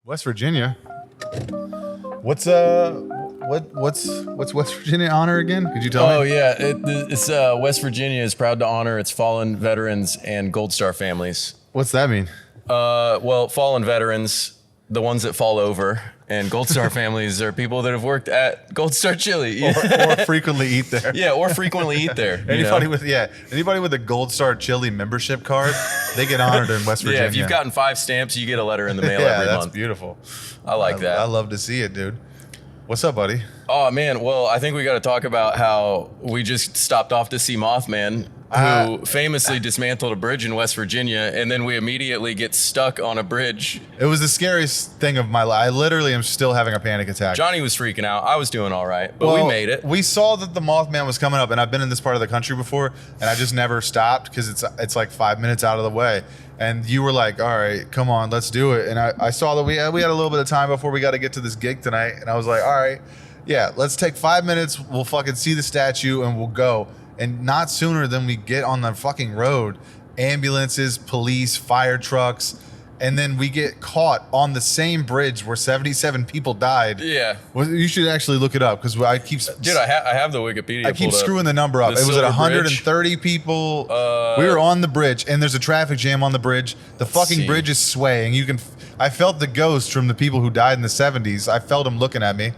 West Virginia. What's West Virginia honor again? Could you tell me? Oh yeah, it's West Virginia is proud to honor its fallen veterans and Gold Star families. What's that mean? Well, fallen veterans, the ones that fall over, and Gold Star families are people that have worked at Gold Star Chili. or frequently eat there. Yeah, or frequently eat there. Anybody with a Gold Star Chili membership card, they get honored in West Virginia. Yeah, if you've gotten 5 stamps, you get a letter in the mail every month. That's beautiful. I like that. I love to see it, dude. What's up, buddy? Oh man, well, I think we got to talk about how we just stopped off to see Mothman, who famously dismantled a bridge in West Virginia, and then we immediately get stuck on a bridge. It was the scariest thing of my life. I literally am still having a panic attack. Johnny was freaking out. I was doing all right, but we made it. We saw that the Mothman was coming up, and I've been in this part of the country before, and I just never stopped because it's like 5 minutes out of the way. And you were like, all right, come on, let's do it. And I saw that we had a little bit of time before we got to get to this gig tonight. And I was like, all right, yeah, let's take 5 minutes. We'll fucking see the statue and we'll go. And not sooner than we get on the fucking road, ambulances, police, fire trucks, and then we get caught on the same bridge where 77 people died. Yeah. Well, you should actually look it up because I keep... Dude, I have the Wikipedia. I keep screwing the number up. It was at 130 people. We were on the bridge, and there's a traffic jam on the bridge. The fucking bridge is swaying. I felt the ghost from the people who died in the 70s. I felt them looking at me.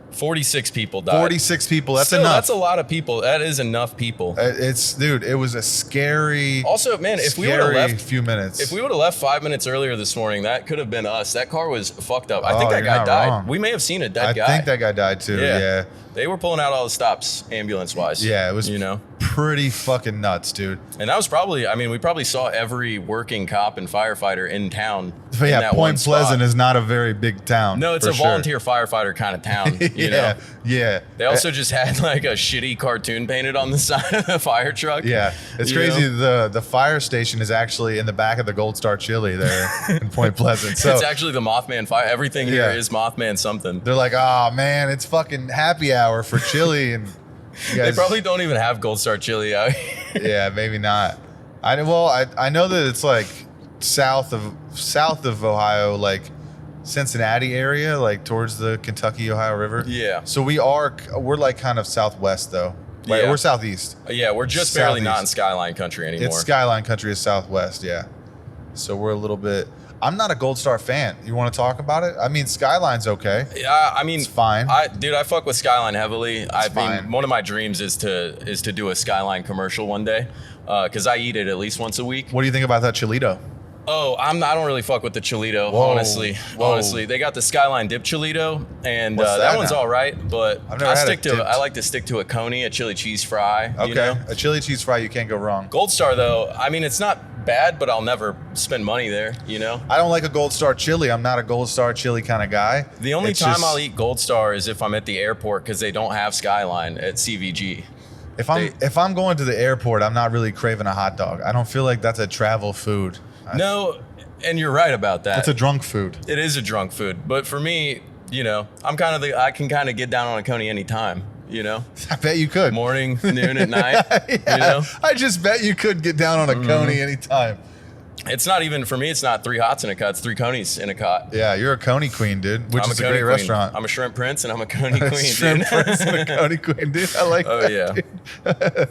46 people died. 46 people. That's enough. That's a lot of people. That is enough people. Dude, it was a scary. Also, man, if we would have left few minutes. If we would have left 5 minutes earlier this morning, that could have been us. That car was fucked up. I think that guy died. Wrong. We may have seen a dead guy. I think that guy died too. Yeah. They were pulling out all the stops ambulance wise. Yeah, it was pretty fucking nuts, dude. And that was probably, we probably saw every working cop and firefighter in town. But yeah, Point Pleasant is not a very big town. No, it's a volunteer firefighter kind of town. You know? Yeah. They also just had like a shitty cartoon painted on the side of the fire truck. Yeah, it's crazy. The fire station is actually in the back of the Gold Star Chili there in Point Pleasant. So it's actually the Mothman fire. Everything here is Mothman something. They're like, oh man, it's fucking happy hour for chili, and they probably don't even have Gold Star Chili out here. Yeah, maybe not. I know that it's like south of Ohio, like Cincinnati area, like towards the Kentucky-Ohio River. Yeah. So we're like kind of southwest though. Like, we're southeast. Yeah, we're just barely not in Skyline country anymore. It's Skyline country is southwest, yeah. So we're a little bit. I'm not a Gold Star fan. You want to talk about it? I mean, Skyline's okay. Yeah, it's fine. I fuck with Skyline heavily. It's fine. One of my dreams is to do a Skyline commercial one day, because I eat it at least once a week. What do you think about that Chilito? Oh, I don't really fuck with the Chilito, honestly. Honestly, they got the Skyline dip Chilito, and that one's all right. But I like to stick to a coney, a chili cheese fry. Okay, you know? A chili cheese fry, you can't go wrong. Gold Star though, it's not bad, but I'll never spend money there. You know, I don't like a Gold Star chili. I'm not a Gold Star chili kind of guy. The only time I'll eat Gold Star is if I'm at the airport because they don't have Skyline at CVG. If I'm going to the airport, I'm not really craving a hot dog. I don't feel like that's a travel food. No, and you're right about that. It's a drunk food. It is a drunk food, but for me, I can kind of get down on a coney anytime. You know, I bet you could. Morning, noon, at night. Yeah, you know? I just bet you could get down on a coney anytime. It's not even, for me, it's not 3 hots in a cot. It's 3 conies in a cot. Yeah, you're a coney queen, dude, which is a great restaurant. I'm a shrimp prince and I'm a coney queen, Shrimp prince and a coney queen, dude. I like that. Oh, yeah.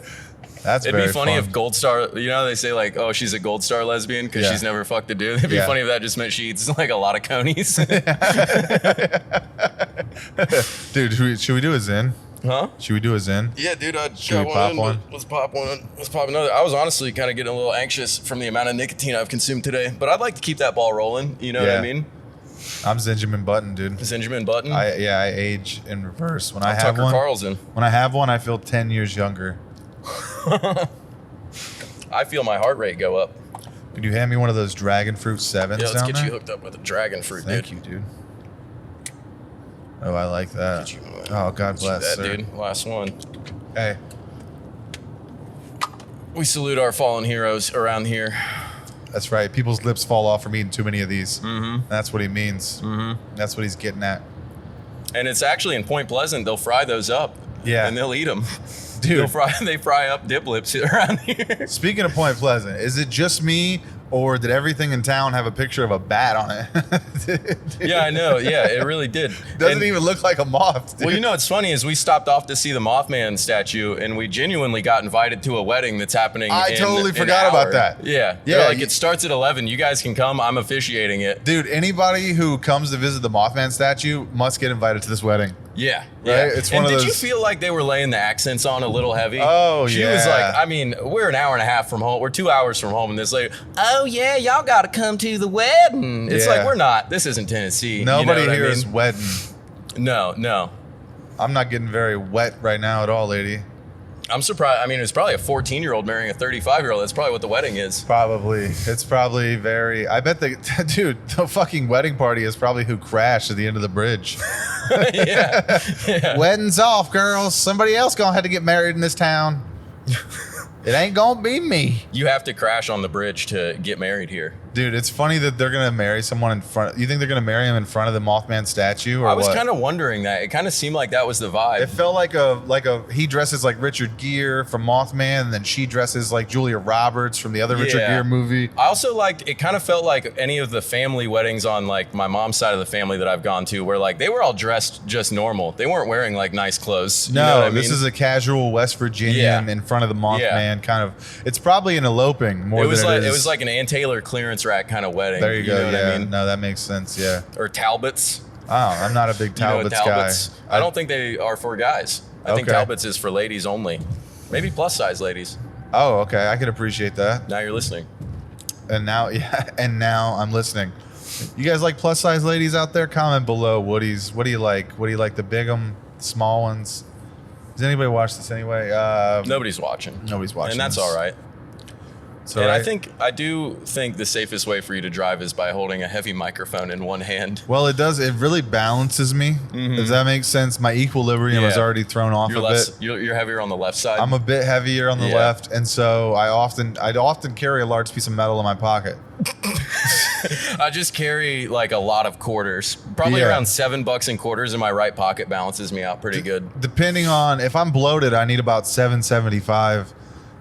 It'd be funny if Gold Star, they say like, oh, she's a Gold Star lesbian because she's never fucked a dude. It'd be funny if that just meant she eats like a lot of conies. Dude, should we do a Zen? Huh? Should we do a Zen? Yeah, dude. Should we pop one? Let's pop one. Let's pop another. I was honestly kind of getting a little anxious from the amount of nicotine I've consumed today, but I'd like to keep that ball rolling. You know what I mean? I'm Zinjamin Button, dude. Zinjamin Button? I age in reverse. When I have Tucker one, Carlson. When I have one, I feel 10 years younger. I feel my heart rate go up. Could you hand me one of those dragon fruit 7s? Yeah, let's get you hooked up with a dragon fruit, Thank you, dude. Oh, I like that. Oh, God bless, sir. Dude. Last one. Hey. We salute our fallen heroes around here. That's right. People's lips fall off from eating too many of these. Mm-hmm. That's what he means. Mm-hmm. That's what he's getting at. And it's actually in Point Pleasant. They'll fry those up. Yeah. And they'll eat them. Dude. They fry up dip lips around here. Speaking of Point Pleasant, is it just me, or did everything in town have a picture of a bat on it? Yeah, I know. Yeah, it really did. Doesn't even look like a moth, dude. Well, you know what's funny is we stopped off to see the Mothman statue, and we genuinely got invited to a wedding that's happening. I in totally an forgot hour. about that. Yeah, Yeah, They're like it starts at 11. You guys can come. I'm officiating it. Dude, anybody who comes to visit the Mothman statue must get invited to this wedding. Yeah, Right? yeah. It's one and of did you those- feel like they were laying the accents on a little heavy? Oh, she yeah. was like, I mean, we're an hour and a half from home. We're 2 hours from home, and this lady, oh yeah, y'all got to come to the wedding. It's Yeah. like we're not. This isn't Tennessee. Nobody you know what here I is mean? wedding. No. I'm not getting very wet right now at all, lady. I'm surprised. I mean, it's probably a 14-year-old marrying a 35-year-old. That's probably what the wedding is. Probably. It's probably very. I bet dude, the fucking wedding party is probably who crashed at the end of the bridge. yeah. Wedding's off, girls. Somebody else gonna have to get married in this town. It ain't gonna be me. You have to crash on the bridge to get married here. Dude, it's funny that they're gonna marry someone in front. You think they're gonna marry him in front of the Mothman statue, or I was what? kind of wondering that. It kind of seemed like that was the vibe. It felt like a he dresses like Richard Gere from Mothman, and then she dresses like Julia Roberts from the other Richard Yeah. Gere movie. I also liked, it kind of felt like any of the family weddings on like my mom's side of the family that I've gone to, where like they were all dressed just normal. They weren't wearing like nice clothes. No, you know what I this mean? is a casual West Virginian Yeah. in front of the Mothman Yeah. kind of. It's probably an eloping more It was than like it is. it was like an Ann Taylor clearance rack kind of wedding. There you go. know what Yeah, I mean? no, that makes sense. Yeah. Or Talbots. Oh, I'm not a big You know what Talbots Talbots? guy. I don't think they are for guys. I think Okay. Talbots is for ladies only. Maybe plus size ladies. Oh, okay. I can appreciate that. Now you're listening. And now, yeah, and now I'm listening. You guys like plus size ladies out there? Comment below. What do you like? What do you like? The big 'em, small ones? Does anybody watch this anyway? Nobody's watching. Nobody's watching And that's this. all right. So And I do think the safest way for you to drive is by holding a heavy microphone in one hand. well, it does. It really balances me. Does that make sense? My equilibrium is Yeah. already thrown off You're a less, bit. you're heavier on the left side. I'm a bit heavier on the Yeah. left, and so I'd often carry a large piece of metal in my pocket. I just carry like a lot of quarters. Probably Yeah. around $7 in quarters in my right pocket balances me out pretty good. Depending on if I'm bloated, I need about $7.75.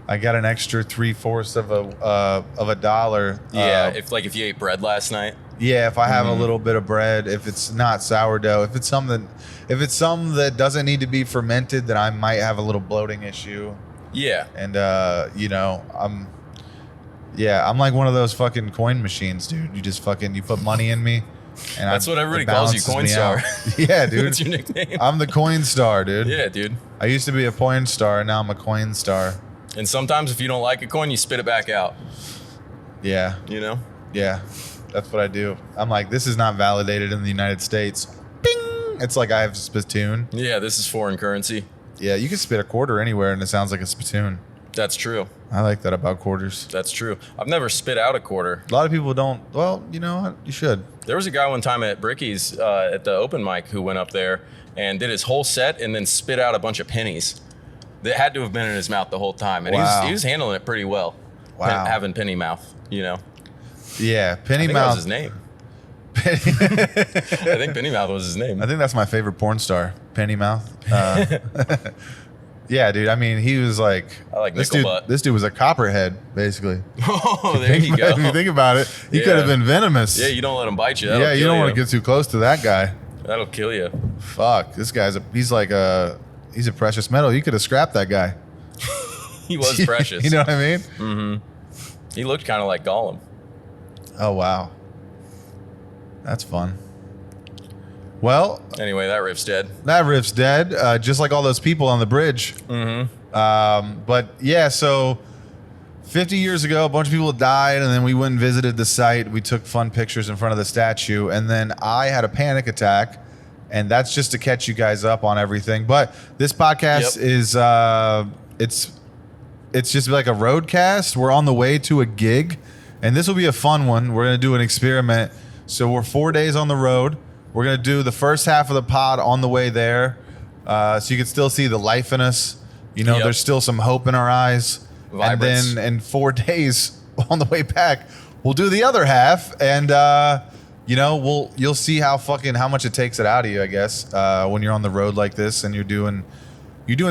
I got an extra 3/4 of a dollar. Yeah, if you ate bread last night. Yeah, if I have a little bit of bread, if it's not sourdough, if it's something that doesn't need to be fermented, then I might have a little bloating issue. Yeah. And I'm like one of those fucking coin machines, dude. You just you put money in me, and That's what everybody it calls you, balances me Coinstar. out. Yeah, dude. That's your nickname. I'm the coin star, dude. Yeah, dude. I used to be a porn star, and now I'm a coin star. And sometimes if you don't like a coin, you spit it back out. Yeah, You know? yeah, that's what I do. I'm like, this is not validated in the United States. Bing! It's like I have a spittoon. Yeah, this is foreign currency. Yeah, you can spit a quarter anywhere, and it sounds like a spittoon. That's true. I like that about quarters. That's true. I've never spit out a quarter. A lot of people don't. Well, you know what? You should. There was a guy one time at Bricky's at the open mic who went up there and did his whole set and then spit out a bunch of pennies. That had to have been in his mouth the whole time. And Wow. he was handling it pretty well. Wow. Having penny mouth, you know. Yeah, I Penny think that was Mouth. his name. I think Penny Mouth was his name. I think that's my favorite porn star, Penny Mouth. Yeah, dude. I mean, he was like, I like this nickel dude. butt. This dude was a copperhead, basically. Oh, there you go. If you think about it, he could have Yeah. been venomous. Yeah, you don't let him bite you. That'll Yeah, you kill don't want to get too close to that guy. That'll kill you. Fuck, this guy's he's a precious metal. You could have scrapped that guy. He was precious. You know what I mean? He looked kind of like Gollum. Oh wow, that's fun. Well, Anyway, that riff's dead. that riff's dead, just like all those people on the bridge. But yeah, so 50 years ago, a bunch of people died, and then we went and visited the site. We took fun pictures in front of the statue, and then I had a panic attack, and that's just to catch you guys up on everything. But this podcast is it's just like a roadcast. We're on the way to a gig, and this will be a fun one. We're gonna do an experiment. So we're 4 days on the road. We're gonna do the first half of the pod on the way there, so you can still see the life in us. You know, Yep. there's still some hope in our eyes. Vibrance. And then in 4 days on the way back, we'll do the other half, and you know, you'll see how much it takes it out of you, I guess, when you're on the road like this and you're doing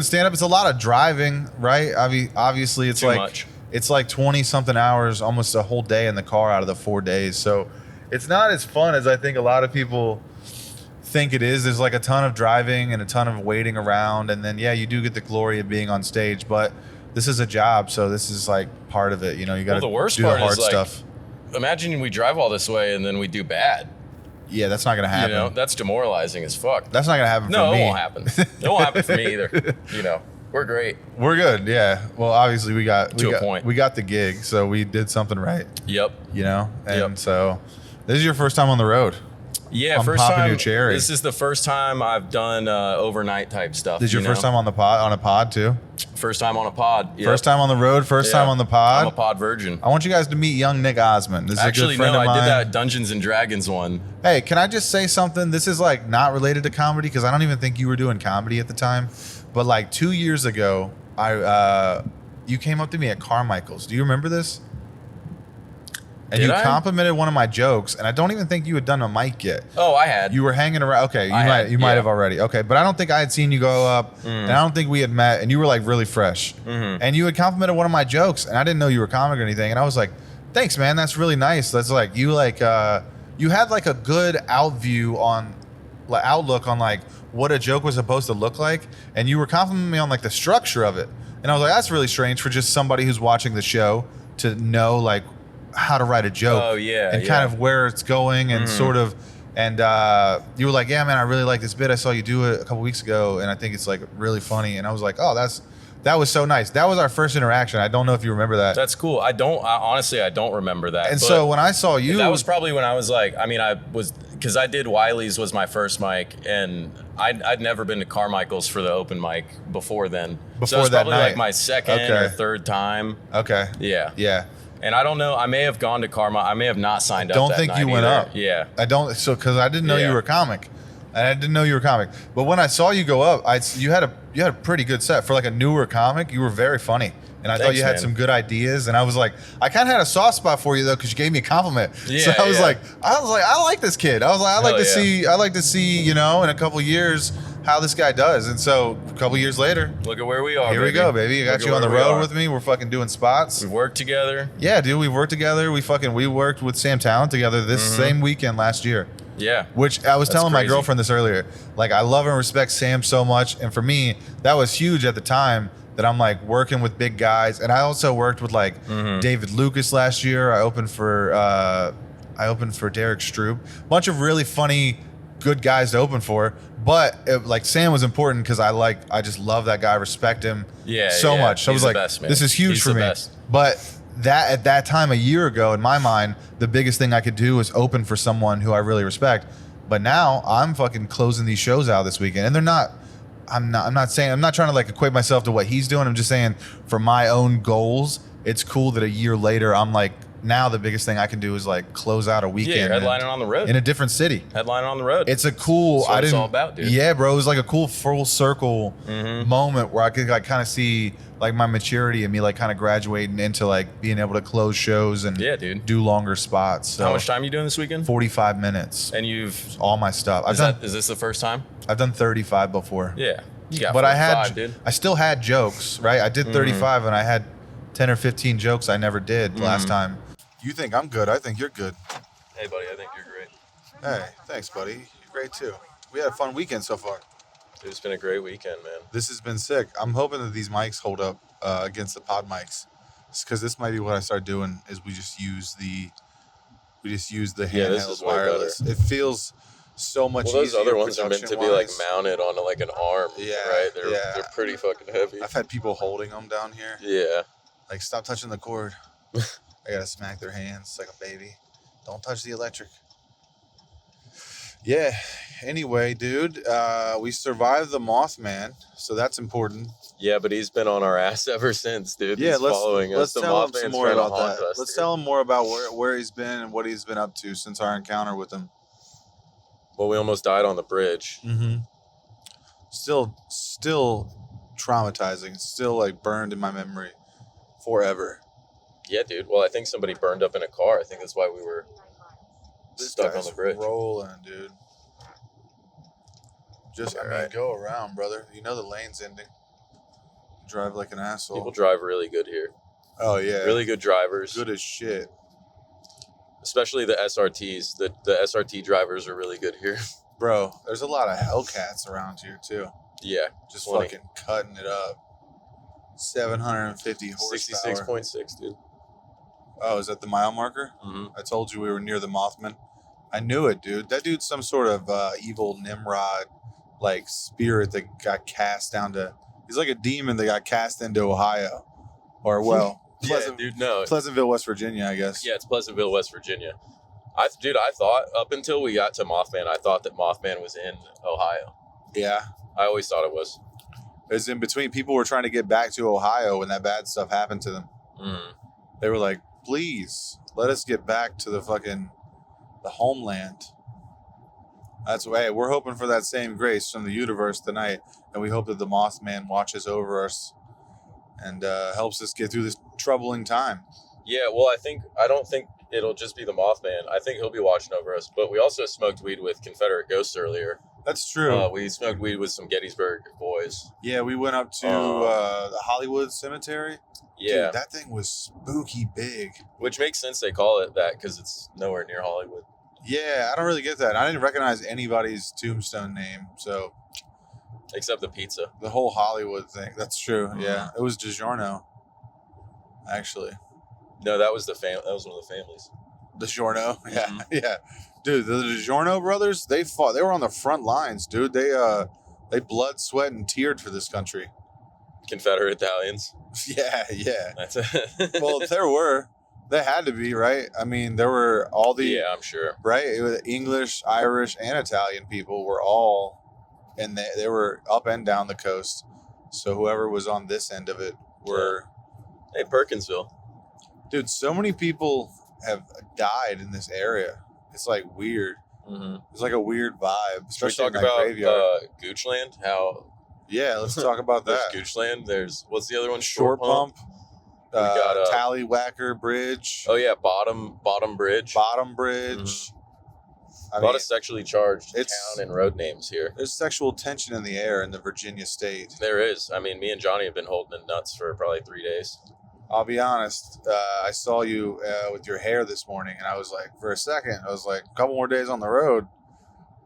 stand up. It's a lot of driving, right? Obviously, it's Too like much. it's like 20 something hours, almost a whole day in the car out of the 4 days. So it's not as fun as I think a lot of people think it is. There's like a ton of driving and a ton of waiting around, and then you do get the glory of being on stage, but this is a job, so this is like part of it. You know, you got to the worst do part the hard is like, stuff. imagine we drive all this way and then we do bad. Yeah, that's not gonna happen. You know, that's demoralizing as fuck. That's not gonna happen for me. No, it won't happen. It won't happen for me either. You know, we're great. We're good. Yeah. Well, obviously we got a point. We got the gig, so we did something right. Yep. You know, and so this is your first time on the road. Yeah, I'm first popping time. your cherry. This is the first time I've done overnight type stuff. This is your first time on a pod too? First time on a pod. Yep. First time on the road, first time on the pod. I'm a pod virgin. I want you guys to meet young Nick Osman. This is Actually, a good friend of mine. I did that Dungeons and Dragons one. Hey, can I just say something? This is like not related to comedy because I don't even think you were doing comedy at the time. But like 2 years ago, you came up to me at Carmichael's. Do you remember this? And Did you I? complimented one of my jokes, and I don't even think you had done a mic yet. Oh, I had. You were hanging around. Okay, you might have already. Okay, but I don't think I had seen you go up, and I don't think we had met. And you were like really fresh, and you had complimented one of my jokes, and I didn't know you were a comic or anything. And I was like, "Thanks, man. That's really nice." That's like you you had like a good outlook on like what a joke was supposed to look like, and you were complimenting me on like the structure of it. And I was like, "That's really strange for just somebody who's watching the show to know like." How to write a joke and kind of where it's going and sort of and you were like, yeah man, I really like this bit, I saw you do it a couple weeks ago and I think it's like really funny. And I was like, oh, that was so nice. That was our first interaction. I don't know if you remember that. That's cool. Honestly I don't remember that. And so when I saw you, that was probably when I was like, because I did Wiley's was my first mic, and I'd never been to Carmichael's for the open mic before then. So it was probably like my second or third time. Okay. Yeah. And I don't know. I may have gone to Carmichael. I may have not signed up. Don't think you went up. Yeah. I don't. So because I didn't know you were a comic, and I didn't know you were a comic. But when I saw you go up, you had a pretty good set for like a newer comic. You were very funny, and I thought you had some good ideas. And I was like, I kind of had a soft spot for you though because you gave me a compliment. Yeah, so I was like, I like this kid. I was like, I like to see, you know, in a couple years how this guy does. And so a couple years later, look at where we are. Here we go, baby. I got you on the road with me. We're fucking doing spots. We've worked together. Yeah, dude, we've worked together. We worked with Sam Talent together this same weekend last year. Yeah. Which I was telling my girlfriend this earlier. Like, I love and respect Sam so much. And for me, that was huge at the time that I'm like working with big guys. And I also worked with like David Lucas last year. I opened for Derek Stroop. Bunch of really funny, good guys to open for. But like Sam was important because I just love that guy, respect him so much. So I was like, this is huge for me. But that at that time a year ago, in my mind, the biggest thing I could do was open for someone who I really respect. But now I'm fucking closing these shows out this weekend, and they're not. I'm not trying to like equate myself to what he's doing. I'm just saying for my own goals, it's cool that a year later I'm like, now the biggest thing I can do is like close out a weekend. Yeah, you're headlining on the road in a different city. Headlining on the road. It's a cool. That's what it's all about, dude. Yeah, bro. It was like a cool full circle moment where I could like kind of see like my maturity and me like kind of graduating into like being able to close shows and do longer spots. So how much time are you doing this weekend? 45 minutes. And you've all my stuff. Is this the first time? I've done 35 before. Yeah, you got. But I still had jokes, right? I did 35 and I had 10 or 15 jokes I never did last time. You think I'm good. I think you're good. Hey, buddy, I think you're great. Hey, thanks, buddy. You're great, too. We had a fun weekend so far. It's been a great weekend, man. This has been sick. I'm hoping that these mics hold up against the pod mics. Because this might be what I start doing is we just use the handheld wireless. It feels so much easier. Well, those other ones are meant to be like mounted on like an arm. Yeah, right? They're pretty fucking heavy. I've had people holding them down here. Yeah. Like, stop touching the cord. I gotta smack their hands like a baby. Don't touch the electric. Yeah. Anyway, dude, we survived the Mothman, so that's important. Yeah, but he's been on our ass ever since, dude. Yeah, he's following us. Let's tell him some more about that. Let's tell him more about where he's been and what he's been up to since our encounter with him. Well, we almost died on the bridge. Mm-hmm. Still traumatizing. Still like burned in my memory forever. Yeah, dude. Well, I think somebody burned up in a car. I think that's why we were stuck on the bridge. Rolling, dude. Go around, brother. You know the lane's ending. Drive like an asshole. People drive really good here. Oh yeah, really good drivers. Good as shit. Especially the SRTs. The SRT drivers are really good here. Bro, there's a lot of Hellcats around here too. Yeah, just fucking cutting it up. 750 horsepower. 66.6, dude. Oh, is that the mile marker? Mm-hmm. I told you we were near the Mothman. I knew it, dude. That dude's some sort of evil Nimrod, like, spirit that got cast down to... He's like a demon that got cast into Ohio. Or, well, Pleasantville, West Virginia, I guess. Yeah, it's Pleasantville, West Virginia. I thought, up until we got to Mothman, I thought that Mothman was in Ohio. Yeah. I always thought it was. It was in between. People were trying to get back to Ohio when that bad stuff happened to them. Mm. They were like, please, let us get back to the homeland. That's why we're hoping for that same grace from the universe tonight, and we hope that the Mothman watches over us and helps us get through this troubling time. Yeah, well, I don't think it'll just be the Mothman. I think he'll be watching over us. But we also smoked weed with Confederate ghosts earlier. That's true. We smoked weed with some Gettysburg boys. Yeah, we went up to the Hollywood Cemetery. Yeah. Dude, that thing was spooky big. Which makes sense they call it that because it's nowhere near Hollywood. Yeah, I don't really get that. I didn't recognize anybody's tombstone name, so... Except the pizza. The whole Hollywood thing. That's true, Mm-hmm. yeah. It was DiGiorno, actually. No, that was that was one of the families. DiGiorno? Yeah, Mm-hmm. yeah. Dude, the DiGiorno brothers, they fought. They were on the front lines, dude. They blood, sweat, and teared for this country. Confederate Italians. Yeah, yeah. That's it. Well, there were. They had to be, right? I mean, there were all the... Yeah, I'm sure. Right? It was English, Irish, and Italian people were all... And they were up and down the coast. So whoever was on this end of it were... Hey, Perkinsville. Dude, so many people have died in this area. It's like weird. Mm-hmm. It's like a weird vibe. Especially talk about Goochland? How... Yeah, let's talk about that. There's Goochland. There's... What's the other one? Short Pump. We got Tallywhacker Bridge. Oh, yeah. Bottom Bridge. Bottom Bridge. Mm-hmm. A lot of sexually charged town and road names here. There's sexual tension in the air in the Virginia state. There is. I mean, me and Johnny have been holding it nuts for probably 3 days. I'll be honest. I saw you with your hair this morning, and I was like, for a second, I was like, a couple more days on the road.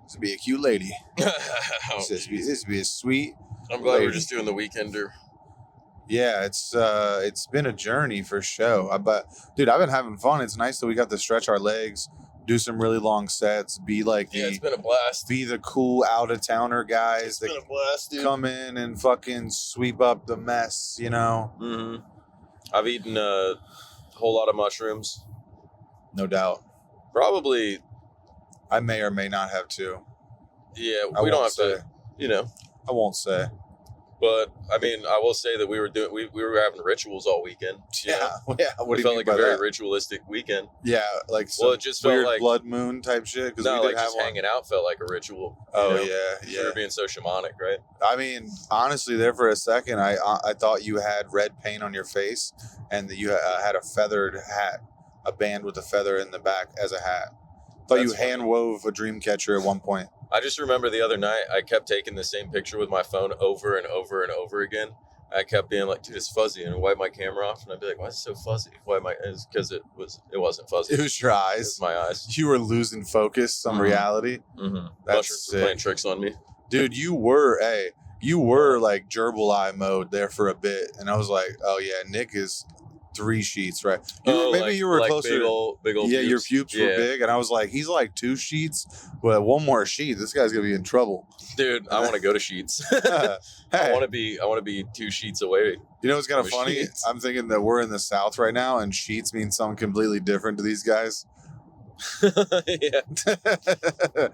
This would be a cute lady. This would be a sweet I'm glad lady. we're just doing the weekender. Yeah, it's been a journey for sure. But dude, I've been having fun. It's nice that we got to stretch our legs, do some really long sets, be like it's been a blast. Be the cool out of towner guys it's been a blast, dude. Come in and fucking sweep up the mess, you know. Mm-hmm. I've eaten a whole lot of mushrooms. No doubt. Probably. I may or may not have too. Yeah, we don't have to. You know. I won't say. But I mean, I will say that we were having rituals all weekend. Yeah, yeah. What do you felt mean like by a very that? ritualistic weekend. Yeah, like some it just weird felt like blood moon type shit. Because no, we did like have just one. hanging out felt like a ritual. Oh know? yeah. We were being so shamanic, right? I mean, honestly, there for a second, I thought you had red paint on your face, and that you had a feathered hat, a band with a feather in the back as a hat. Thought you hand wove a dream catcher at one point. I just remember the other night, I kept taking the same picture with my phone over and over and over again. I kept being like, dude, it's fuzzy, and I'd wipe my camera off, and I'd be like, why is it so fuzzy? Why am I? It's because it wasn't fuzzy. It was your eyes. It was my eyes. You were losing focus on reality. Mm-hmm. That's Mushrooms were playing tricks on me. Dude, you were like gerbil eye mode there for a bit, and I was like, oh yeah, Nick is 3 sheets, right? You were closer. Big old yeah, pubes. Your pubes were big, and I was like, he's like 2 sheets, but one more sheet, this guy's gonna be in trouble. Dude, I want to go to Sheets. Hey. I want to be 2 sheets away. You know what's kind of funny? Sheets. I'm thinking that we're in the South right now, and Sheets means something completely different to these guys. Yeah,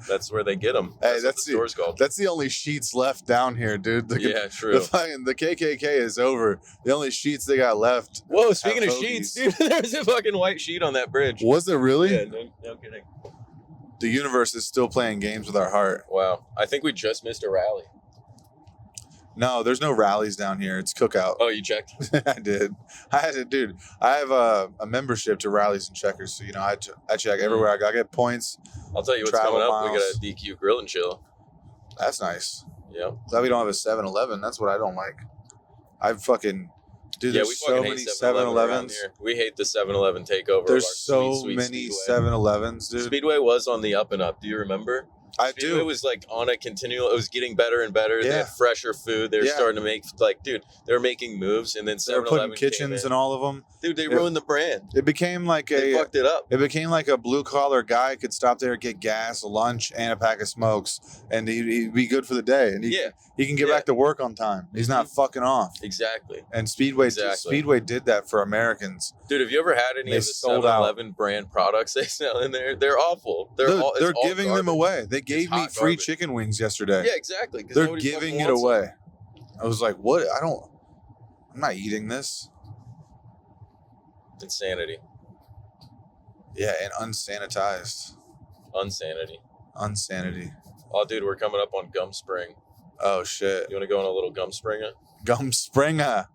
that's where they get them. Hey, that's what the store's called. That's the only Sheets left down here, dude. True. The KKK is over. The only Sheets they got left. Whoa, speaking of Sheets, dude, there's a fucking white sheet on that bridge. Was there really? Yeah, no kidding. The universe is still playing games with our heart. Wow, I think we just missed a rally. No, there's no rallies down here. It's cookout. Oh, you checked? I did. I had to, dude. I have a membership to rallies and checkers, so I check everywhere. I get points. I'll tell you what's coming up. Miles. We got a DQ Grill and Chill. That's nice. Yeah. Glad we don't have a 7-Eleven. That's what I don't like. Dude, there's so many 7-Elevens. We hate the 7-Eleven takeover. There's so many 7-Elevens, dude. Speedway was on the up and up. Do you remember? I Speedway do. was like on a continual. It was getting better and better. Yeah. They had fresher food. They were starting to make dude. They were making moves, and then 7-Eleven they were putting kitchens in all of them. Dude, they ruined the brand. It became like they fucked it up. It became like a blue collar guy could stop there, get gas, lunch, and a pack of smokes, and he'd be good for the day. And he can get back to work on time. He's not fucking off. Exactly. And Speedway did that for Americans. Dude, have you ever had any of the 7-Eleven brand products they sell in there? They're awful. They're giving them away. They gave me free chicken wings yesterday. Yeah, exactly. They're giving it away. I was like, what? I'm not eating this. Insanity. Yeah, and unsanitized. Unsanity. Oh, dude, we're coming up on Gum Spring. Oh, shit. You want to go on a little Gum Springer? Gum Springer.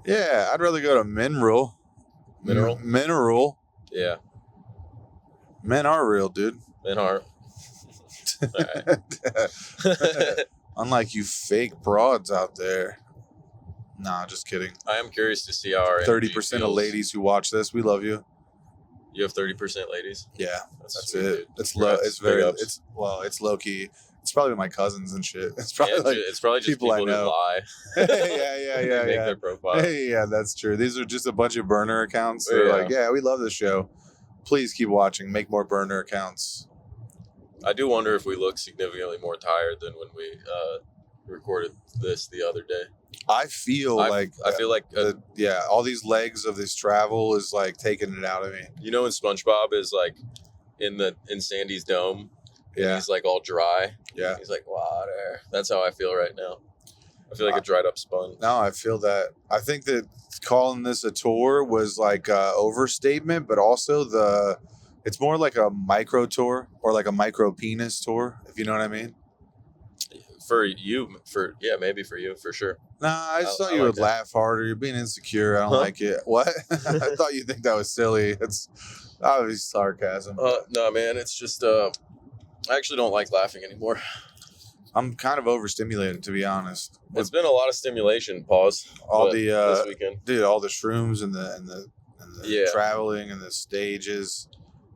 Yeah, I'd rather go to Mineral. Mineral? Yeah. Men are real, dude. Men are. Unlike you fake broads out there. Nah, just kidding. I am curious to see how our 30% of ladies who watch this, we love you. You have 30% ladies? Yeah, that's sweet, it. Dude. It's low. It's very. It's low key. It's probably my cousins and shit. It's probably it's probably just people I know. Who lie. yeah. Make their profile. Hey, yeah, that's true. These are just a bunch of burner accounts. They're like, yeah, we love this show. Please keep watching. Make more burner accounts. I do wonder if we look significantly more tired than when we recorded this the other day. I feel like all these legs of this travel is like taking it out of me. You know when SpongeBob is like in Sandy's dome, and he's like all dry. Yeah, he's like water. That's how I feel right now. I feel like a dried up sponge. No, I feel that. I think that calling this a tour was like a overstatement, but also it's more like a micro tour or like a micro penis tour, if you know what I mean. Maybe for you, for sure. Nah, I just thought you would laugh harder. You're being insecure. I don't like it. What? I thought you'd think that was silly. It's obviously sarcasm. No, man. It's just, I actually don't like laughing anymore. I'm kind of overstimulated, to be honest. It's been a lot of stimulation. Pause. This weekend, dude. All the shrooms and the traveling and the stages.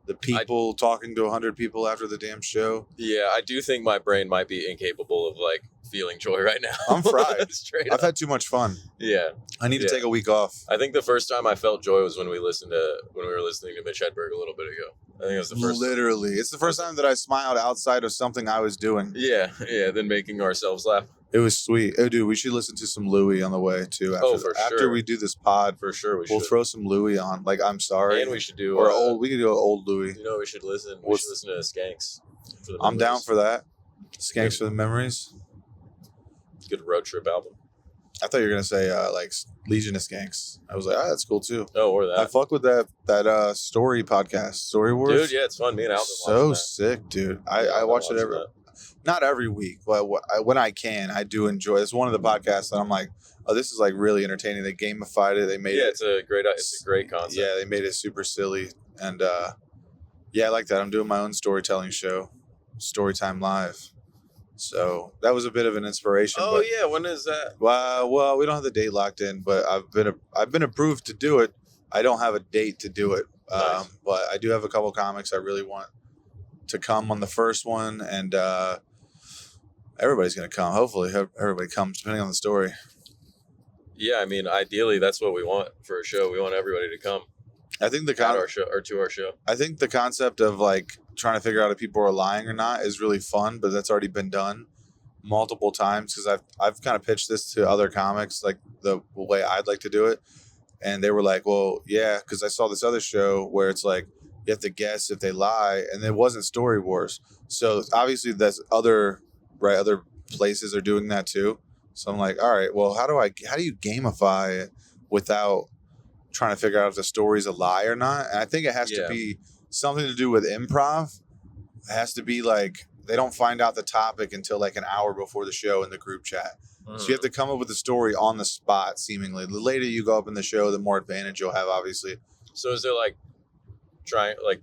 The people talking to 100 people after the damn show. Yeah, I do think my brain might be incapable of like feeling joy right now. I'm fried. I've had too much fun. Yeah, I need to take a week off. I think the first time I felt joy was when we were listening to Mitch Hedberg a little bit ago. I think it was the first. Literally, it's the first time that I smiled outside of something I was doing. Yeah, then making ourselves laugh. It was sweet. Oh, dude, we should listen to some Louis on the way too. After we do this pod, for sure we'll throw some Louis on. Like, I'm sorry, and we should do we could do an old Louis. You know, we should listen. We should listen to Skanks. I'm down for that. Skanks for the memories. Good road trip album. I thought you were gonna say like Legion of Skanks. I was like, that's cool too. Oh, or that. I fuck with that story podcast, Story Wars. Dude, yeah, it's fun. Me and Alvin so sick, dude. I watch it not every week, but when I can, I do enjoy. It's one of the podcasts that I'm like, oh, this is like really entertaining. They gamified it. They made it. It's a great concept. Yeah, they made it super silly, and I like that. I'm doing my own storytelling show, Storytime Live. So that was a bit of an inspiration. Oh, yeah, when is that? Well, we don't have the date locked in, but I've been approved to do it. I don't have a date to do it, nice. But I do have a couple comics I really want to come on the first one, and everybody's gonna come. Hopefully, everybody comes, depending on the story. Yeah, I mean, ideally, that's what we want for a show. We want everybody to come. I think to our show. I think the concept of like trying to figure out if people are lying or not is really fun, but that's already been done multiple times because I've kind of pitched this to other comics like the way I'd like to do it, and they were like, "Well, yeah," because I saw this other show where it's like you have to guess if they lie, and it wasn't Story Wars, so obviously that's other places are doing that too. So I'm like, all right, well, how do you gamify it without trying to figure out if the story's a lie or not? And I think it has to be something to do with improv. It has to be like they don't find out the topic until like an hour before the show in the group chat. So you have to come up with a story on the spot, seemingly. The later you go up in the show, the more advantage you'll have, obviously. So is there like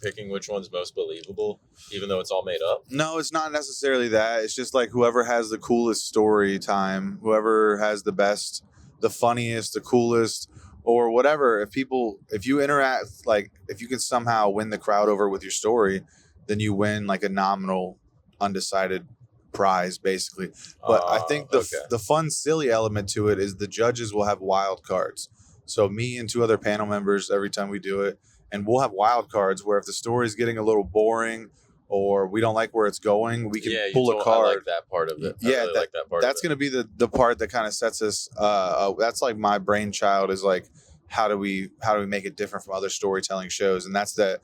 picking which one's most believable, even though it's all made up? No, it's not necessarily that. It's just like whoever has the coolest story time, whoever has the best the funniest, the coolest, or whatever. If you interact, like if you can somehow win the crowd over with your story, then you win like a nominal undecided prize basically. But I think the fun silly element to it is the judges will have wild cards. So me and 2 other panel members every time we do it, and we'll have wild cards where if the story is getting a little boring or we don't like where it's going, we can pull a card. I like that part of it. Like that part. That's going to be the part that kind of sets us. That's like my brainchild is like, how do we make it different from other storytelling shows? And that's that.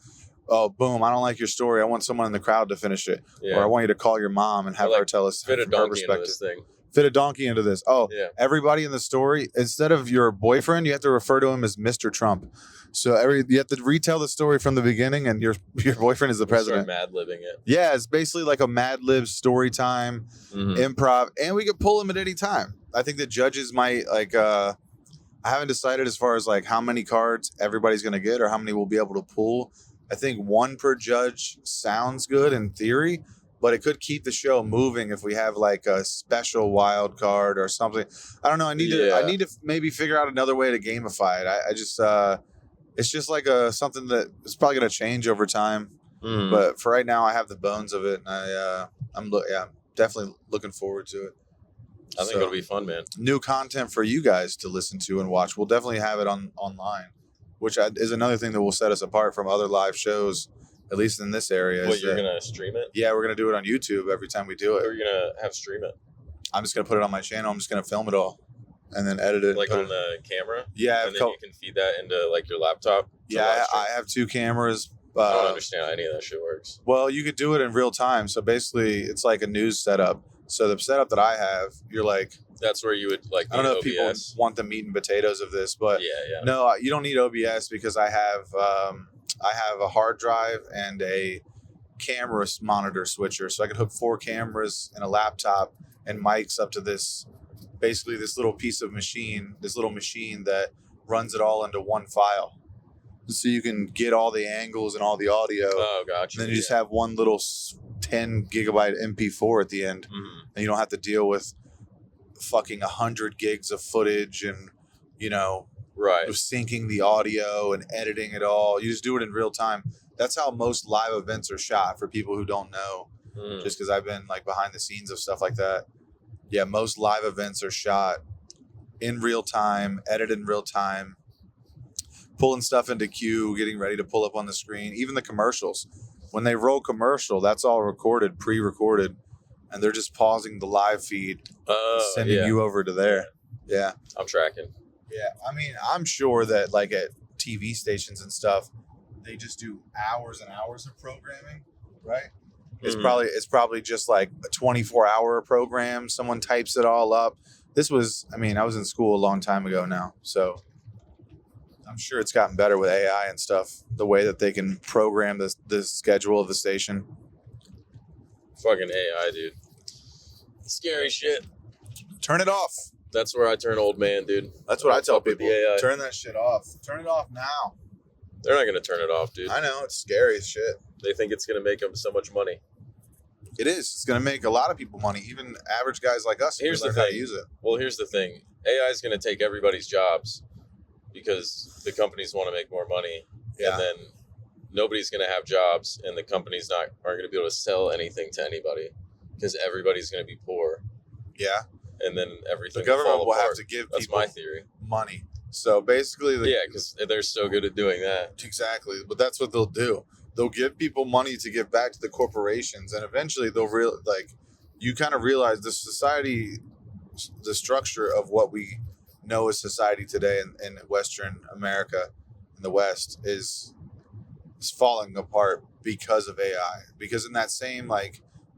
Oh, boom! I don't like your story. I want someone in the crowd to finish it, or I want you to call your mom and have her tell us fit a donkey into this thing. Fit a donkey into this. Oh, yeah. Everybody in the story, instead of your boyfriend, you have to refer to him as Mr. Trump. So you have to retell the story from the beginning, and your boyfriend is the president. Mad libbing it. Yeah, it's basically like a Mad Lib story time, improv, and we could pull him at any time. I think the judges might like. I haven't decided as far as like how many cards everybody's going to get or how many we'll be able to pull. I think 1 per judge sounds good in theory, but it could keep the show moving if we have like a special wild card or something. I don't know. I need to maybe figure out another way to gamify it. I just it's just like something that is probably going to change over time. But for right now, I have the bones of it, and I'm definitely looking forward to it. I think it'll be fun, man. New content for you guys to listen to and watch. We'll definitely have it online, which is another thing that will set us apart from other live shows, at least in this area. What, you're going to stream it? Yeah, we're going to do it on YouTube every time we do it. Or you're going to have stream it? I'm just going to put it on my channel. I'm just going to film it all and then edit it. Like on the camera? Yeah. And then you can feed that into like your laptop? Yeah, I have 2 cameras. I don't understand how any of that shit works. Well, you could do it in real time. So basically, it's like a news setup. So the setup that I have, you're like... That's where you would like. I don't know if OBS. people want the meat and potatoes of this, but no, you don't need OBS because I have a hard drive and a camera monitor switcher, so I could hook 4 cameras and a laptop and mics up to this little piece of machine, this little machine that runs it all into one file. So you can get all the angles and all the audio. Oh, gotcha. And then you just have one little 10 gigabyte MP4 at the end, and you don't have to deal with fucking 100 gigs of footage and syncing the audio and editing it all. You just do it in real time. That's how most live events are shot, for people who don't know, just because I've been like behind the scenes of stuff like that. Yeah, most live events are shot in real time, edited in real time, pulling stuff into queue, getting ready to pull up on the screen. Even the commercials, when they roll commercial, that's all recorded, pre-recorded. And they're just pausing the live feed, sending you over to there. Yeah. I'm tracking. Yeah. I mean, I'm sure that like at TV stations and stuff, they just do hours and hours of programming, right? It's probably just like a 24-hour program. Someone types it all up. I was in school a long time ago now, so I'm sure it's gotten better with AI and stuff, the way that they can program the schedule of the station. Fucking AI, dude. Scary shit. Turn it off. That's where I turn old man, dude. That's what I tell people. Turn that shit off. Turn it off now. They're not going to turn it off, dude. I know. It's scary as shit. They think it's going to make them so much money. It is. It's going to make a lot of people money, even average guys like us. Here's the thing. How to use it. Well, here's the thing. AI is going to take everybody's jobs because the companies want to make more money. Yeah. And then nobody's going to have jobs, and the companies aren't going to be able to sell anything to anybody because everybody's going to be poor. Yeah. And then everything the government will have to give That's people my theory. Money. So basically... because they're so good at doing that. Exactly. But that's what they'll do. They'll give people money to give back to the corporations, and eventually they'll you kind of realize the society, the structure of what we know as society today in Western America, in the West, is falling apart because of AI. Because in that same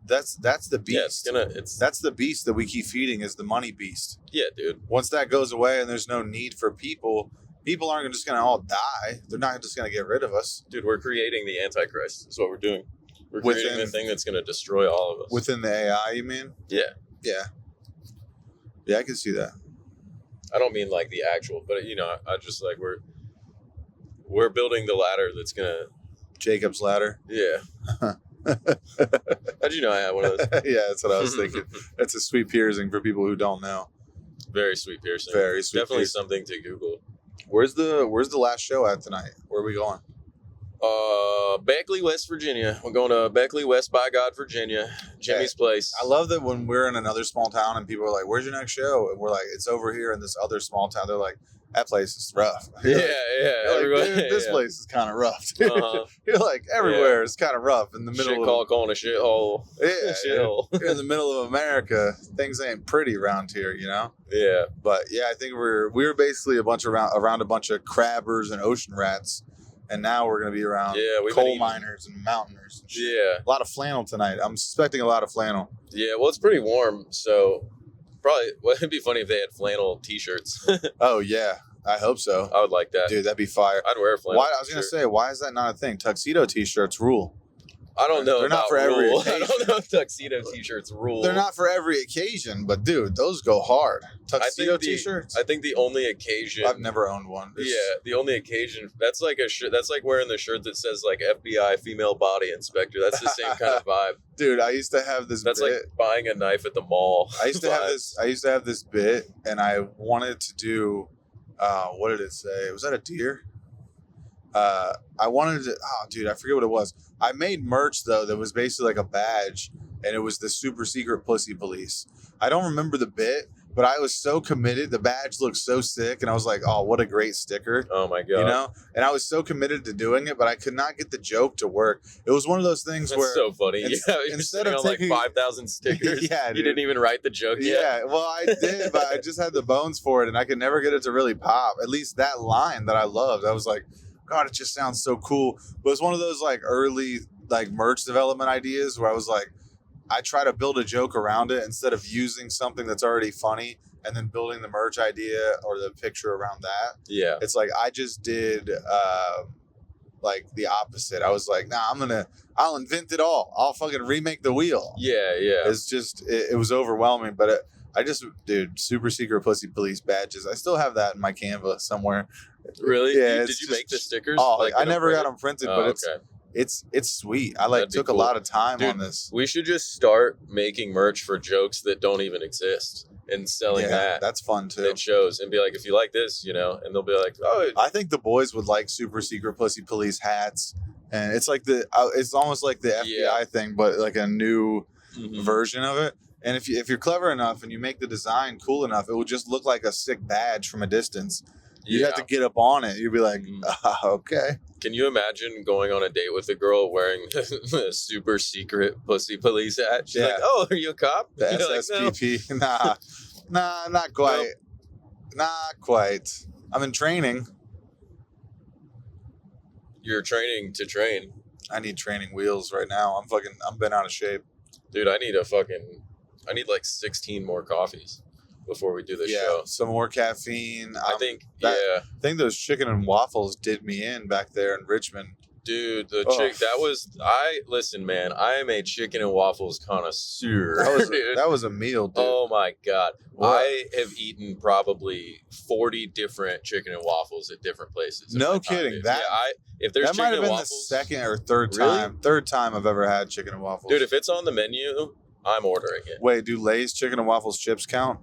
that's the beast. Yeah, that's the beast that we keep feeding, is the money beast. Yeah, dude. Once that goes away and there's no need for people aren't just going to all die. They're not just going to get rid of us. Dude, we're creating the Antichrist. That's what we're doing. We're creating the thing that's going to destroy all of us. Within the AI, you mean? Yeah. Yeah. Yeah, I can see that. I don't mean like the actual, but I just like we're building the ladder that's going to... Jacob's ladder? Yeah. How'd you know I had one of those? Yeah, that's what I was thinking. That's a sweet piercing for people who don't know. Very sweet piercing. Very sweet. Definitely piercing. something to Google. Where's the last show at tonight? Where are we going? Beckley, West Virginia. We're going to Beckley, West by God, Virginia. Jimmy's place. I love that when we're in another small town and people are like, "Where's your next show?" And we're like, "It's over here in this other small town." They're like, "That place is rough." Yeah. You're like, "Dude, this place is kind of rough. Dude." You're like, everywhere is kind of rough in the middle. Shit call calling a shithole. Yeah, shithole. You're in the middle of America. Things ain't pretty around here, you know. Yeah. But yeah, I think we're basically a bunch around a bunch of crabbers and ocean rats. And now we're going to be around coal miners and mountainers. And shit. Yeah. A lot of flannel tonight. I'm suspecting a lot of flannel. Yeah, well, it's pretty warm, so probably it'd be funny if they had flannel t-shirts. Oh, yeah. I hope so. I would like that. Dude, that'd be fire. I'd wear a flannel I was going to say, why is that not a thing? Tuxedo t-shirts rule. I don't know. They're not for every occasion. I don't know if tuxedo t-shirts rule. They're not for every occasion, but dude, those go hard. Tuxedo t-shirts? I think the only occasion. I've never owned one. The only occasion. That's like a shirt. That's like wearing the shirt that says like FBI female body inspector. That's the same kind of vibe. Dude, I used to have this. That's like buying a knife at the mall. I used to have this bit, and I wanted to do. What did it say? Was that a deer? I wanted to. Oh, dude, I forget what it was. I made merch though that was basically like a badge, and it was the super secret pussy police. I don't remember the bit, but I was so committed. The badge looked so sick, and I was like, "Oh, what a great sticker!" Oh my god, you know. And I was so committed to doing it, but I could not get the joke to work. It was one of those things where so funny. Instead of taking like 5,000 stickers, yeah, you didn't even write the joke yet. Yeah, well, I did, but I just had the bones for it, and I could never get it to really pop. At least that line that I loved, I was like, God, it just sounds so cool. But it's one of those like early like merch development ideas where I was like, I try to build a joke around it instead of using something that's already funny and then building the merch idea or the picture around that. Yeah. It's like I just did like the opposite. I was like, I'll invent it all. I'll fucking remake the wheel. Yeah. It's just, it was overwhelming, but dude, super secret pussy police badges. I still have that in my Canva somewhere. Really? Yeah. Did you make the stickers? Oh, like, I never got them printed, but okay. It's sweet. I took cool. a lot of time Dude, on this. We should just start making merch for jokes that don't even exist and selling that. That's fun too. It shows and be like, if you like this, and they'll be like, oh. I think the boys would like super secret pussy police hats, and it's like it's almost like the FBI thing, but like a new version of it. And if you're clever enough and you make the design cool enough, it will just look like a sick badge from a distance. You have to get up on it. You'd be like, okay. Can you imagine going on a date with a girl wearing a super secret pussy police hat? She's like, oh, are you a cop? The SSPP. Like, nah, not quite. Nope. Not quite. I'm in training. You're training to train. I need training wheels right now. I'm been out of shape. Dude, I need like 16 more coffees before we do this show. Some more caffeine. I think those chicken and waffles did me in back there in Richmond. Dude, listen, man, I am a chicken and waffles connoisseur. That was a meal, dude. Oh my God. What? I have eaten probably 40 different chicken and waffles at different places. No kidding. If there's that might have been waffles, the second or third time I've ever had chicken and waffles. Dude, if it's on the menu, I'm ordering it. Wait, do Lay's chicken and waffles chips count?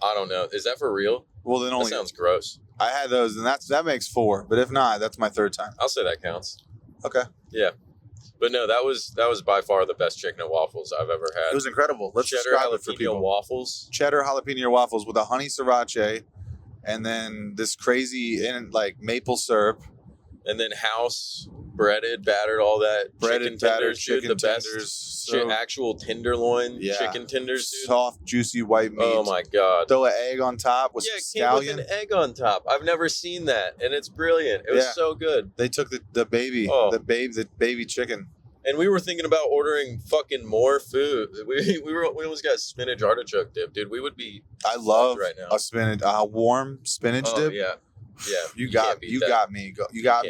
I don't know. Is that for real? Well, then that sounds gross. I had those, and that makes 4. But if not, that's my third time. I'll say that counts. Okay. Yeah, but no, that was by far the best chicken and waffles I've ever had. It was incredible. Let's cheddar describe it for people. jalapeno waffles. Cheddar jalapeno waffles with a honey sriracha, and then this crazy maple syrup, and then house breaded, battered, all that breaded, chicken tenders, chicken dude, the tenders, best actual tenderloin chicken tenders, dude. Soft, juicy white meat. Oh my God! Throw an egg on top with scallion. It came with an egg on top. I've never seen that, and it's brilliant. It was so good. They took the baby chicken. And we were thinking about ordering fucking more food. We almost got spinach artichoke dip, dude. We would be. I love right now. a warm spinach dip. Yeah. You got me. You got me, babe. You got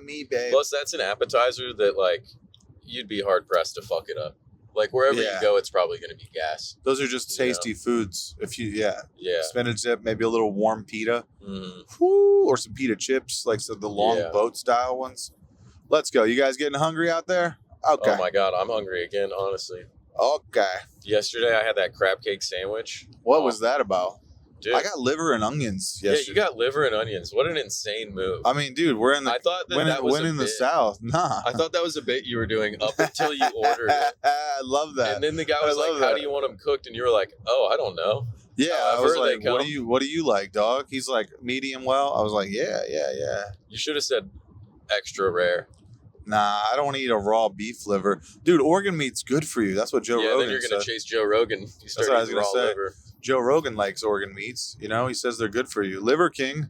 me, babe. Plus, that's an appetizer that you'd be hard pressed to fuck it up. Like wherever you go, it's probably going to be gas. Those are just tasty foods. If spinach dip, maybe a little warm pita, or some pita chips, the long boat style ones. Let's go. You guys getting hungry out there? Okay. Oh my God, I'm hungry again. Honestly. Okay. Yesterday I had that crab cake sandwich. What was that about? Dude, I got liver and onions yesterday. Yeah, you got liver and onions. What an insane move. I mean, dude, we're in the. I thought that was in the South. Nah. I thought that was a bit you were doing up until you ordered it. I love that. And then the guy was like, "How do you want them cooked?" And you were like, "Oh, I don't know." Yeah, I was like, "What do you like, dog?" He's like, "Medium well." I was like, "Yeah." You should have said extra rare. Nah, I don't want to eat a raw beef liver, dude. Organ meat's good for you. That's what Joe Rogan said. Then you're gonna chase Joe Rogan. You start That's what I was eating gonna raw say. liver. Joe Rogan likes organ meats. You know, he says they're good for you. Liver King.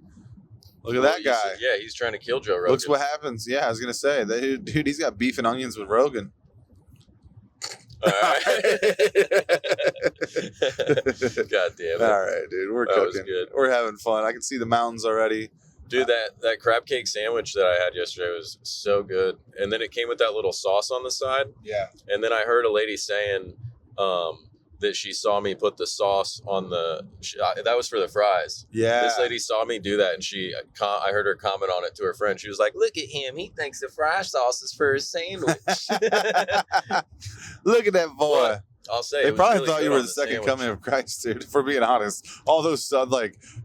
Look at that guy. He's trying to kill Joe Rogan. Looks what happens. Yeah, I was gonna say, dude, he's got beef and onions with Rogan. All right. God damn it. All right, dude. We're cooking. Was good. We're having fun. I can see the mountains already. Dude, that crab cake sandwich that I had yesterday was so good. And then it came with that little sauce on the side. Yeah. And then I heard a lady saying that she saw me put the sauce on that was for the fries. Yeah. This lady saw me do that, and I heard her comment on it to her friend. She was like, "Look at him. He thinks the fry sauce is for his sandwich." Look at that boy. But I'll say they probably really thought you were the second coming of Christ, dude. For being honest, all those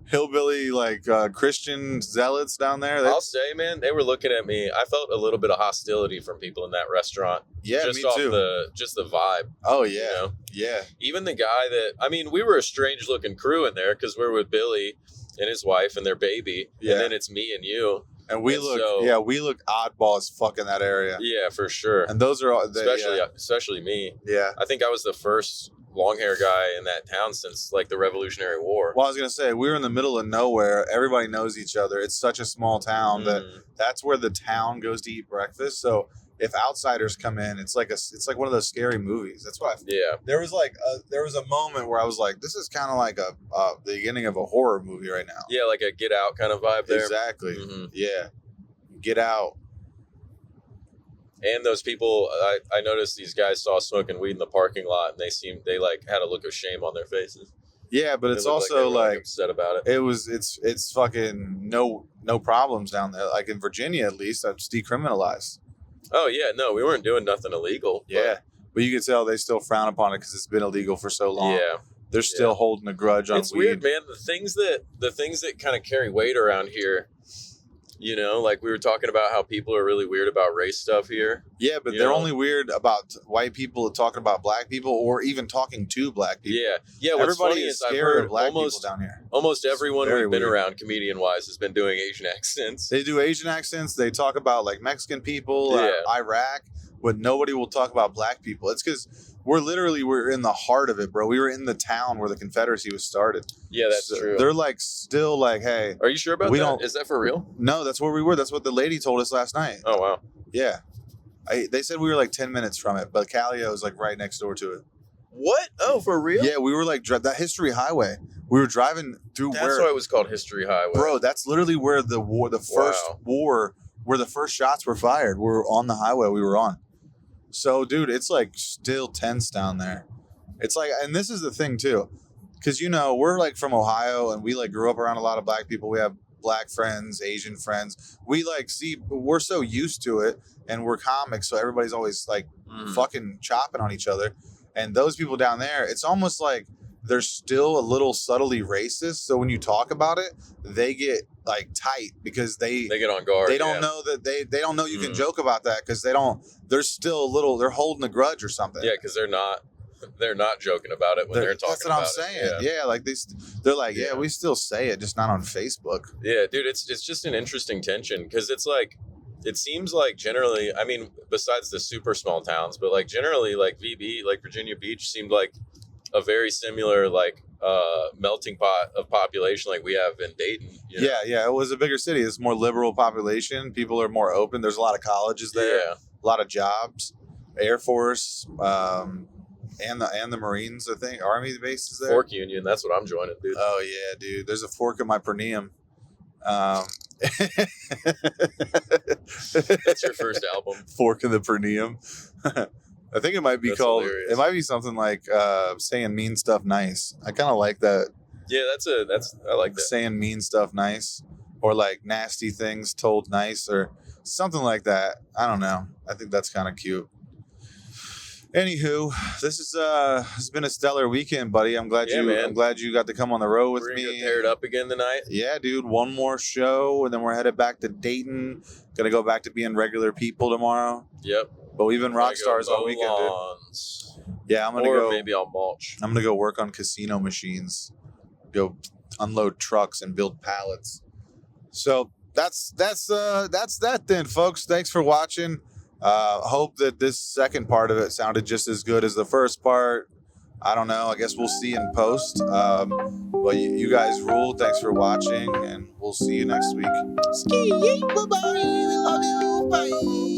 hillbilly Christian zealots down there. I'll say, man, they were looking at me. I felt a little bit of hostility from people in that restaurant. Yeah, just me off too. The vibe. Oh yeah, you know? Yeah. Even the guy we were a strange looking crew in there because we're with Billy and his wife and their baby, and then it's me and you. And we look oddball as fuck in that area. Yeah, for sure. And those are all, especially me. Yeah. I think I was the first long hair guy in that town since the Revolutionary War. Well, I was gonna say we were in the middle of nowhere. Everybody knows each other. It's such a small town that's where the town goes to eat breakfast. So if outsiders come in, it's like one of those scary movies. That's why. Yeah. There was a moment where I was like, this is kind of like the beginning of a horror movie right now. Yeah, like a Get Out kind of vibe there. Exactly. Mm-hmm. Yeah. Get Out. And those people, I noticed these guys saw smoking weed in the parking lot, and they had a look of shame on their faces. Yeah, but it's also like upset about it. It's fucking no problems down there. Like in Virginia, at least, it's decriminalized. Oh yeah, no, we weren't doing nothing illegal. Yeah, but you can tell they still frown upon it because it's been illegal for so long. Yeah, they're still holding a grudge on weed. It's weird, man. The things that kind of carry weight around here. You know, like we were talking about how people are really weird about race stuff here. Yeah, but they're only weird about white people talking about black people or even talking to black people. Yeah. What's Everybody funny is is I've scared heard of black people down here. Almost everyone we've been weird. around, comedian-wise, has been doing Asian accents. They do Asian accents. They talk about like Mexican people, Iraq, but nobody will talk about black people. It's because we're in the heart of it, bro. We were in the town where the Confederacy was started. Yeah, that's true. They're still like, hey. Are you sure about that? Is that for real? No, that's where we were. That's what the lady told us last night. Oh, wow. Yeah. They said we were 10 minutes from it, but Callio is right next door to it. What? Oh, for real? Yeah, we were that History Highway. We were driving through That's why it was called History Highway. Bro, that's literally where the first shots were fired. We were on the highway we were on. So, dude, it's still tense down there. It's and this is the thing too, because we're from Ohio and we grew up around a lot of black people. We have black friends, Asian friends. We we're so used to it, and we're comics, so everybody's always fucking chopping on each other. And those people down there, it's almost like they're still a little subtly racist. So when you talk about it, they get tight because they get on guard. They don't know that they don't know you can joke about that because they're still a little, they're holding a grudge or something. Yeah, because they're not joking about it when they're talking about it. That's what I'm saying. Yeah, they're like, yeah, we still say it, just not on Facebook. Yeah, dude, it's just an interesting tension because it's it seems like generally, I mean, besides the super small towns, but generally VB, Virginia Beach seemed like a very similar melting pot of population like we have in Dayton. Yeah, it was a bigger city. It's more liberal population. People are more open. There's a lot of colleges there. Yeah. A lot of jobs, Air Force, and the Marines. I think Army bases there. Fork Union. That's what I'm joining, dude. Oh yeah, dude. There's a fork in my per diem. That's your first album. Fork in the per diem. I think it might be called. Hilarious. It might be something like saying mean stuff nice. I kind of like that. Yeah, I like that. Saying mean stuff nice, or nasty things told nice, or something like that. I don't know. I think that's kind of cute. Anywho, this is has been a stellar weekend, buddy. I'm glad I'm glad you got to come on the road with me. We're gonna tear it up again tonight. Yeah, dude. One more show, and then we're headed back to Dayton. Gonna go back to being regular people tomorrow. Yep. But we've been rock stars all weekend, dude. Yeah, I'm gonna go. Maybe I'll mulch. I'm gonna go work on casino machines. Go unload trucks and build pallets. So that's that then, folks. Thanks for watching. Hope that this second part of it sounded just as good as the first part. I don't know. I guess we'll see in post. But you guys rule. Thanks for watching, and we'll see you next week. Ski, bye bye. We love you. Bye.